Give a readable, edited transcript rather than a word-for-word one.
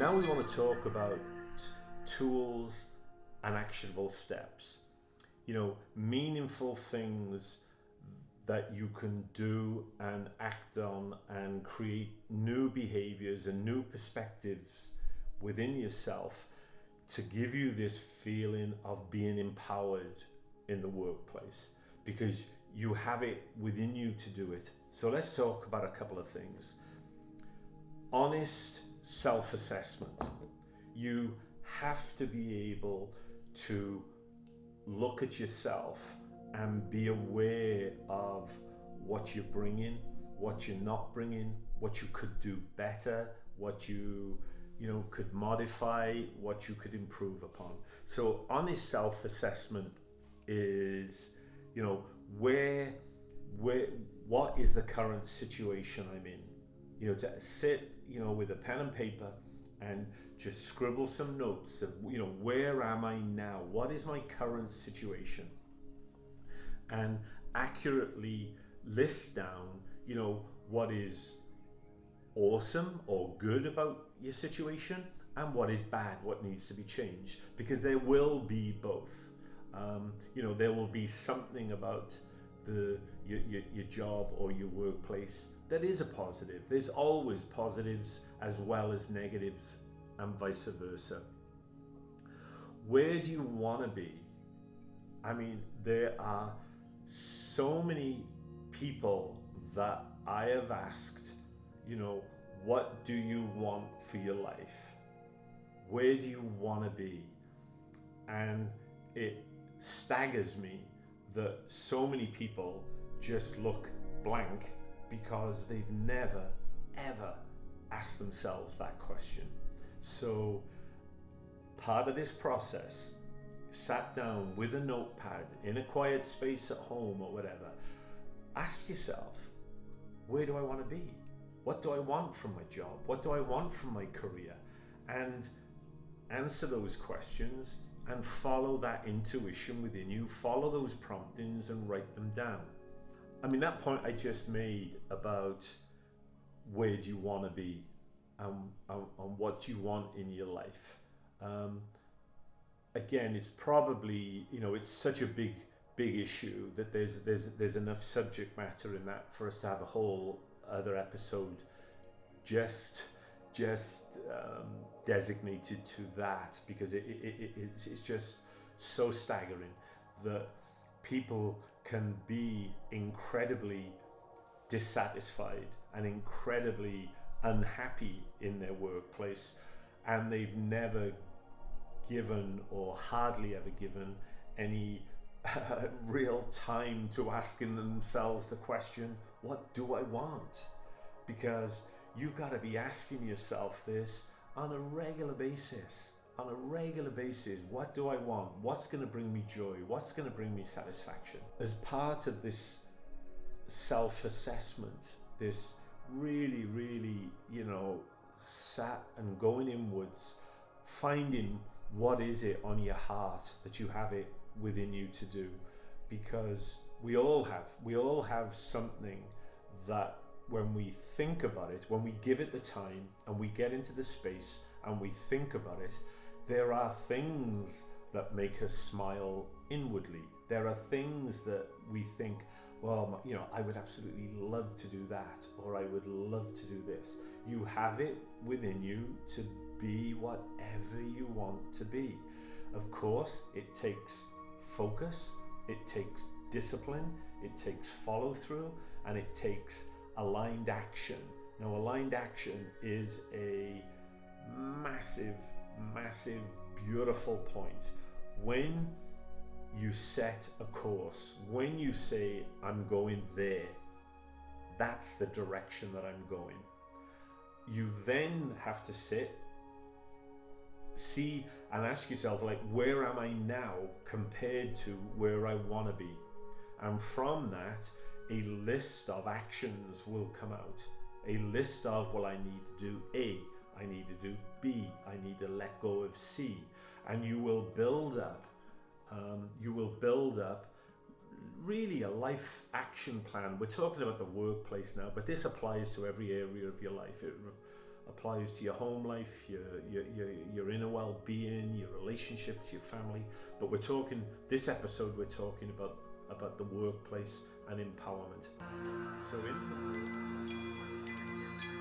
Now we want to talk about tools and actionable steps. Meaningful things that you can do and act on and create new behaviors and new perspectives within yourself to give you this feeling of being empowered in the workplace, because you have it within you to do it. So let's talk about a couple of things. Honest self-assessment. You have to be able to look at yourself and be aware of what you're bringing, what you're not bringing, what you could do better, what you could modify, what you could improve upon. So honest self-assessment is, what is the current situation I'm in? To sit, with a pen and paper and just scribble some notes of, where am I now? What is my current situation? And accurately list down, what is awesome or good about your situation and what is bad, what needs to be changed, because there will be both. There will be something about your job or your workplace that is a positive. There's always positives as well as negatives, and vice versa. Where do you want to be? I mean, there are so many people that I have asked, what do you want for your life? Where do you want to be? And it staggers me that so many people just look blank because they've never, ever asked themselves that question. So part of this process, sat down with a notepad in a quiet space at home or whatever, ask yourself, where do I want to be? What do I want from my job? What do I want from my career? And answer those questions and follow that intuition within you, follow those promptings and write them down. I mean, that point I just made about where do you want to be and what you want in your life. Again, it's probably, it's such a big issue that there's enough subject matter in that for us to have a whole other episode just designated to that, because it's just so staggering that people can be incredibly dissatisfied and incredibly unhappy in their workplace, and they've never given or hardly ever given any real time to asking themselves the question, what do I want? Because you've got to be asking yourself this on a regular basis. What do I want? What's going to bring me joy? What's going to bring me satisfaction? As part of this self-assessment, this really, sat and going inwards, finding what is it on your heart that you have it within you to do, because we all have something that when we think about it, when we give it the time and we get into the space and we think about it, there are things that make us smile inwardly. There are things that we think, well, I would absolutely love to do that, or I would love to do this. You have it within you to be whatever you want to be. Of course, it takes focus, it takes discipline, it takes follow through, and it takes aligned action. Now, aligned action is a massive, beautiful point. When you set a course, when you say, I'm going there, that's the direction that I'm going. You then have to see and ask yourself, where am I now compared to where I want to be? And from that, a list of actions will come out. A list of, I need to do A, I need to do B, I need to let go of C. And you will build up really a life action plan. We're talking about the workplace now, but this applies to every area of your life. It applies to your home life, your inner well-being, your relationships, your family. But this episode we're talking about the workplace and empowerment. So in